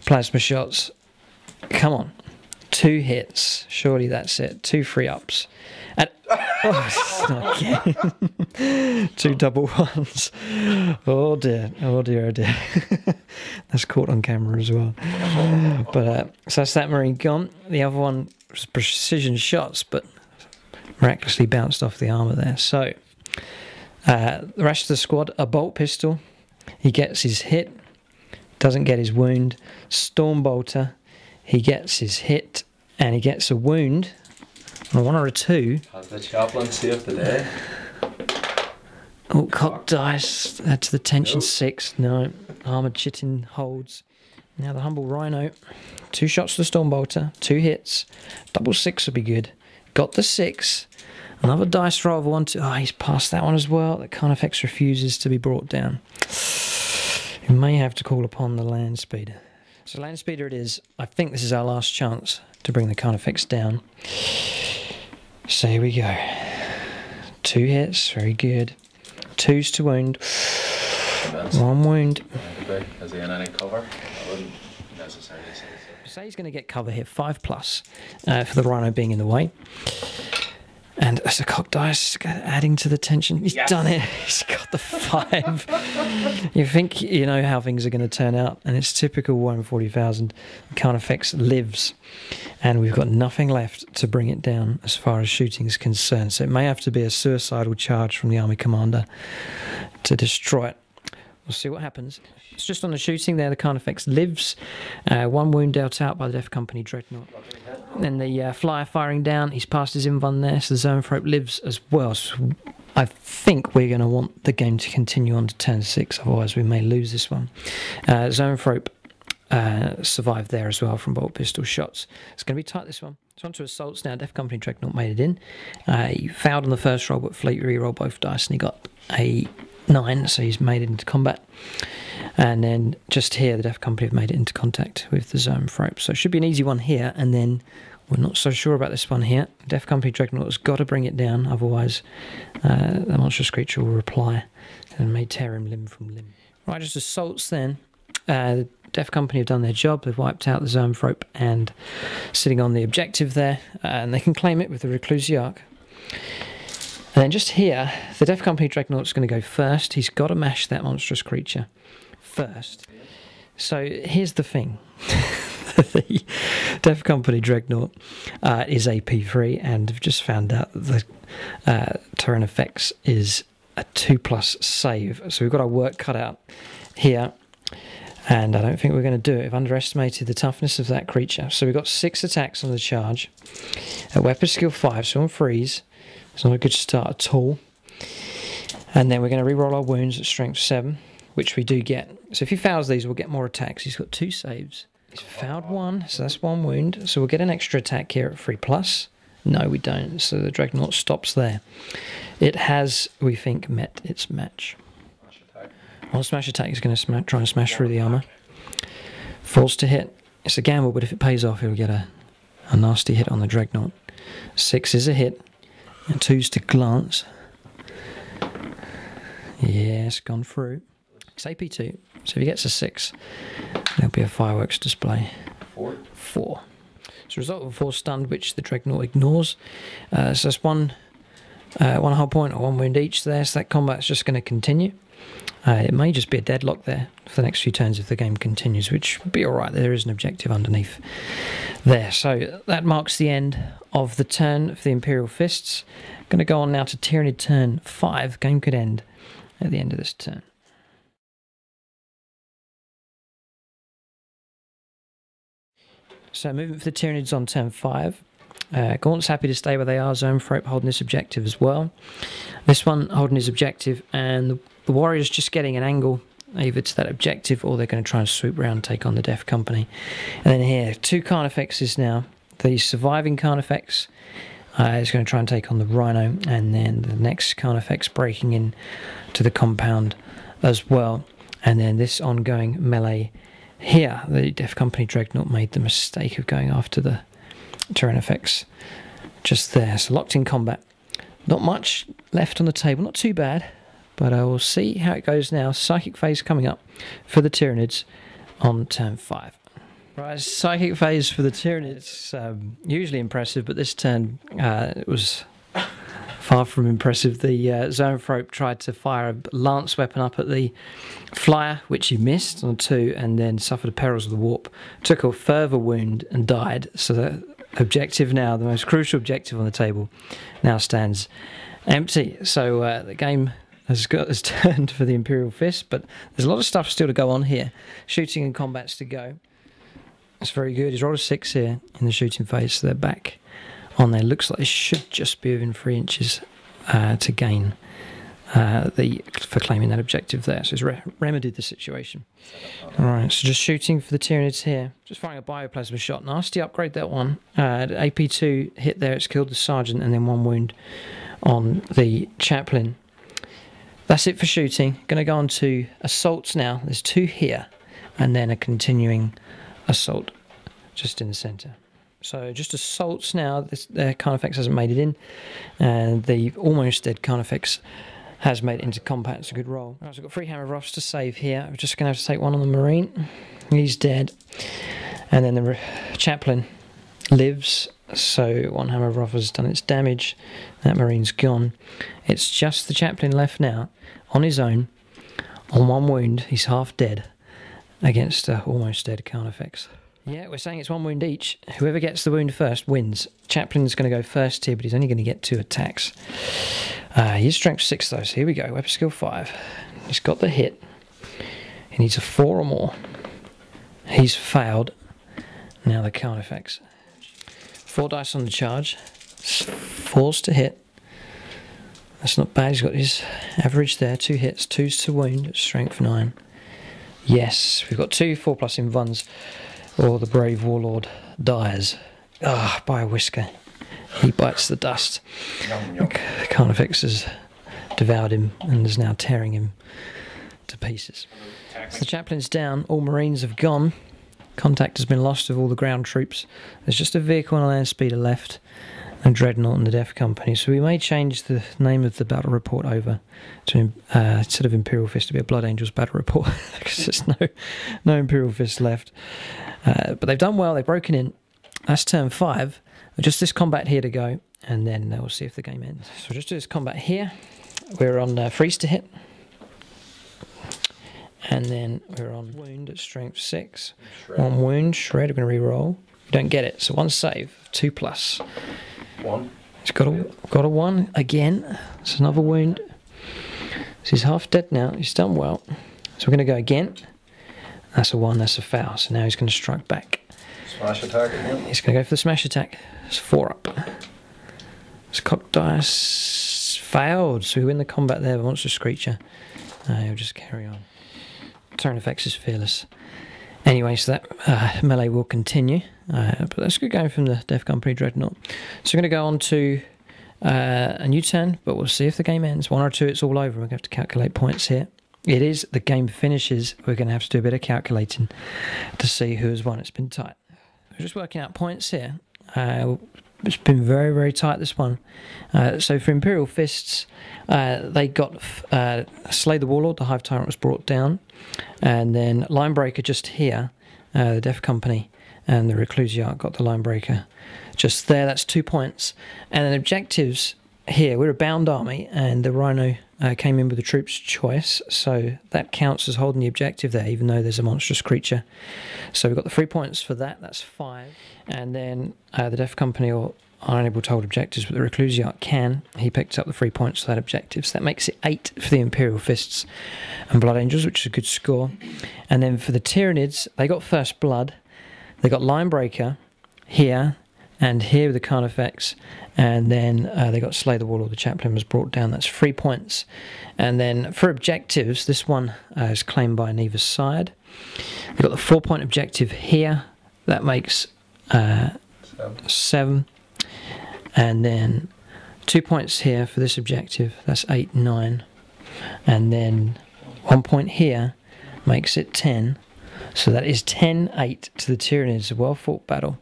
Speaker 1: Plasma shots. Come on. 2 hits. Surely that's it. 2 3-ups. And oh, not again. 2 double ones. Oh dear. Oh dear. Oh dear. That's caught on camera as well. But so that's that Marine gone. The other one was precision shots, but miraculously bounced off the armour there. So the rest of the squad, a bolt pistol. He gets his hit. Doesn't get his wound. Storm bolter. He gets his hit and he gets a wound. A 1 or a 2.
Speaker 2: Has the Chaplain saved the day?
Speaker 1: Oh, cocked dice. To the tension 6. No. Armoured chitin holds. Now the humble Rhino. 2 shots to the Storm bolter. 2 hits. Double 6 would be good. Got the 6. Another dice roll of 1, 2. Oh, he's passed that one as well. The Carnifex refuses to be brought down. You may have to call upon the Land Speeder. So Land Speeder it is. I think this is our last chance to bring the Carnifex down. So here we go. 2 hits, very good. 2s to wound. 1 wound.
Speaker 2: Is he in any cover? I wouldn't necessarily say so.
Speaker 1: So he's going to get cover here, 5+, for the Rhino being in the way. And And as a cock dice, adding to the tension. He's done it. He's got the 5. You think you know how things are going to turn out, and it's typical Warhammer 40,000. Carnifex lives, and we've got nothing left to bring it down as far as shooting is concerned. So it may have to be a suicidal charge from the army commander to destroy it. We'll see what happens. It's just on the shooting there. The Carnifex lives. 1 wound dealt out by the Death Company Dreadnought. Then the flyer firing down. He's passed his invuln there, so the Zoanthrope lives as well. So I think we're going to want the game to continue on to turn 6, otherwise we may lose this one. Zoanthrope survived there as well from bolt pistol shots. It's going to be tight, this one. It's on to assaults now. Death Company Dreadnought made it in. He failed on the first roll, but Fleet re-rolled both dice, and he got a 9, so he's made it into combat. And then just here, the Death Company have made it into contact with the Zoanthrope. So it should be an easy one here, and then we're not so sure about this one here. The Death Company Dreadnought has got to bring it down, otherwise the monstrous creature will reply and may tear him limb from limb. Right, just assaults then. The Death Company have done their job. They've wiped out the Zoanthrope and sitting on the objective there, and they can claim it with the Reclusiarch. And then just here, the Death Company Dreadnought's going to go first. He's got to mash that monstrous creature first. So here's the thing. The Death Company Dreadnought is AP3, and I've just found out that the Tyranids is a 2+ save. So we've got our work cut out here, and I don't think we're going to do it. I've underestimated the toughness of that creature. So we've got 6 attacks on the charge, a weapon skill 5, so on freeze. It's not a good start at all. And then we're going to re-roll our wounds at strength 7, which we do get. So if he fails these, we'll get more attacks. He's got 2 saves. He's failed 1, so that's 1 wound. So we'll get an extra attack here at 3+. No, we don't. So the Dreadnought stops there. It has, we think, met its match. One smash attack is going to try and smash through the armour. Falls to hit. It's a gamble, but if it pays off, he'll get a nasty hit on the Dreadnought. 6 is a hit. And 2's to glance. Yes, gone through. It's AP2, so if he gets a 6, there'll be a fireworks display. 4. It's a result of a 4 stunned, which the Dreadnought ignores. So that's one hull point or 1 wound each there, so that combat's just going to continue. It may just be a deadlock there for the next few turns if the game continues, which would be alright. There is an objective underneath there. So that marks the end of the turn of the Imperial Fists. Going to go on now to Tyranid turn 5. Game could end at the end of this turn. So movement for the Tyranids on turn 5. Gaunt's happy to stay where they are. Zoanthrope holding this objective as well. This one holding his objective, and the Warrior's just getting an angle either to that objective, or they're going to try and swoop around and take on the Death Company. And then here, 2 Carnifexes now. The surviving Carnifex is going to try and take on the Rhino, and then the next Carnifex breaking in to the compound as well. And then this ongoing melee here, the Death Company Dreadnought made the mistake of going after the Tyranids just there. So locked in combat. Not much left on the table, not too bad, but I will see how it goes now. Psychic phase coming up for the Tyranids on turn 5. Right, psychic phase for the Tyranids, usually impressive, but this turn it was far from impressive. The Zoanthrope tried to fire a lance weapon up at the flyer, which he missed on 2, and then suffered the perils of the warp. Took a further wound and died. So the objective now, the most crucial objective on the table, now stands empty. So the game has turned for the Imperial Fist, but there's a lot of stuff still to go on here. Shooting and combats to go. It's very good. He's rolled a 6 here in the shooting phase, so they're back on there. Looks like it should just be within 3 inches to gain for claiming that objective there. So he's remedied the situation. Alright, so just shooting for the Tyranids here. Just firing a bioplasma shot. Nasty upgrade, that one. AP2 hit there, it's killed the Sergeant, and then 1 wound on the Chaplain. That's it for shooting. Going to go on to assaults now. There's 2 here, and then a continuing assault just in the centre. So just assaults now. The Carnifex hasn't made it in, and the almost dead Carnifex has made it into combat. It's a good roll. Right, so we've got 3 Hammer Roughs to save here. We're just going to have to take 1 on the Marine. He's dead. And then the Chaplain lives, so one hammer of Rother's done its damage. That Marine's gone. It's just the Chaplain left now, on his own, on 1 wound. He's half dead against almost dead Carnifex. Yeah, we're saying it's 1 wound each. Whoever gets the wound first wins. Chaplain's going to go first here, but he's only going to get 2 attacks. He's strength 6 though, so here we go. Weapon skill 5. He's got the hit. He needs a 4 or more. He's failed. Now the Carnifex. 4 dice on the charge. 4s to hit. That's not bad. He's got his average there. 2 hits, 2s to wound. Strength 9. Yes, we've got 2 4+ in ones. Or the brave warlord dies. Ah, by a whisker. He bites the dust. The Carnifex has devoured him and is now tearing him to pieces. So the Chaplain's down. All Marines have gone. Contact has been lost with all the ground troops. There's just a vehicle and a land speeder left, and Dreadnought and the Death Company. So we may change the name of the battle report over to instead of Imperial Fist to be a Blood Angels battle report, because there's no Imperial Fist left. But they've done well. They've broken in. That's turn 5. Just this combat here to go, and then we'll see if the game ends. So just do this combat here. We're on freeze to hit. And then we're on wound at strength 6. Shred. 1 wound, shred, we're going to re-roll. You don't get it, so 1 save, 2+.
Speaker 2: 1.
Speaker 1: He's got a 1 again. It's another wound. So he's half dead now. He's done well. So we're going to go again. That's a 1, that's a foul. So now he's going to strike back.
Speaker 2: Smash attack again.
Speaker 1: He's going to go for the smash attack. It's 4 up. It's cocked dice. Failed. So we win the combat there. The monstrous creature. He'll just carry on. Turn effects is fearless. Anyway, so that melee will continue. But let's get going from the Death Company Dreadnought. So we're going to go on to a new turn, but we'll see if the game ends. 1 or 2, it's all over. We're going to have to calculate points here. It is, the game finishes. We're going to have to do a bit of calculating to see who has won. It's been tight. We're just working out points here. It's been very, very tight, this one. So for Imperial Fists, they got Slay the Warlord, the Hive Tyrant was brought down, and then Linebreaker just here, the Death Company, and the Reclusiarch got the Linebreaker just there. That's 2 points. And then objectives here, we're a bound army, and the Rhino came in with the troops choice, so that counts as holding the objective there, even though there's a monstrous creature. So we've got the 3 points for that, that's 5. And then the Death Company are unable to hold objectives, but the Reclusiarch can. He picked up the 3 points for that objective, so that makes it 8 for the Imperial Fists and Blood Angels, which is a good score. And then for the Tyranids, they got First Blood, they got Linebreaker here, and here with the Carnifex, and then they got Slay the Warlord, the Chaplain was brought down. That's 3 points. And then for objectives, this one is claimed by neither side. They've got the 4-point objective here. That makes 7. And then 2 points here for this objective. That's 8, 9. And then 1 point here makes it 10. So that is 10-8 to the Tyranids. A well-fought battle.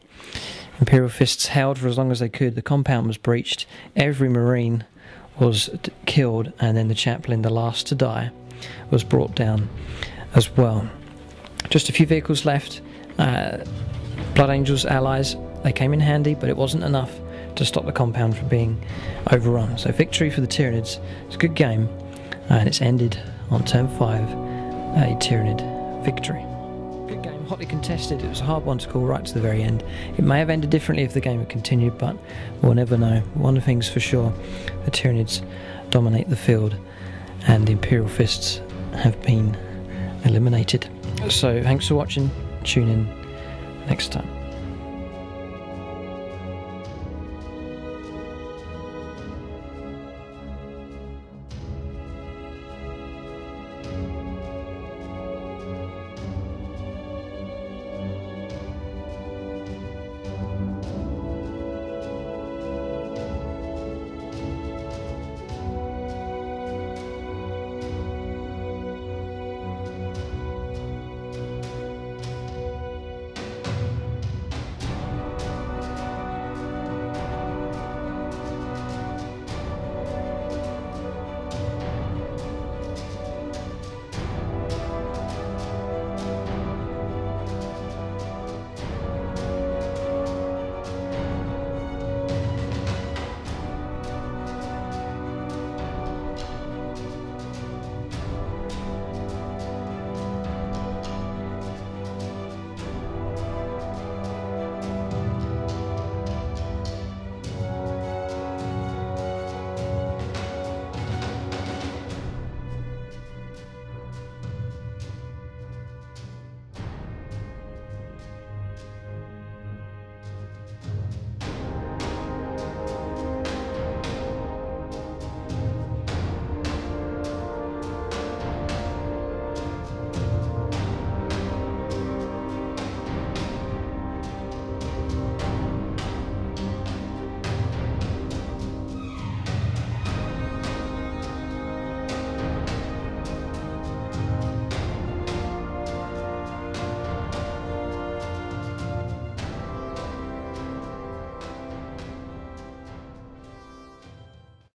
Speaker 1: Imperial Fists held for as long as they could. The compound was breached. Every Marine was killed, and then the Chaplain, the last to die, was brought down as well. Just a few vehicles left. Blood Angels allies, they came in handy, but it wasn't enough to stop the compound from being overrun. So victory for the Tyranids. It's a good game, and it's ended on turn 5, a Tyranid victory. Good game, hotly contested. It was a hard one to call right to the very end. It may have ended differently if the game had continued, but we'll never know. One thing's for sure, the Tyranids dominate the field, and the Imperial Fists have been eliminated. So thanks for watching. Tune in next time.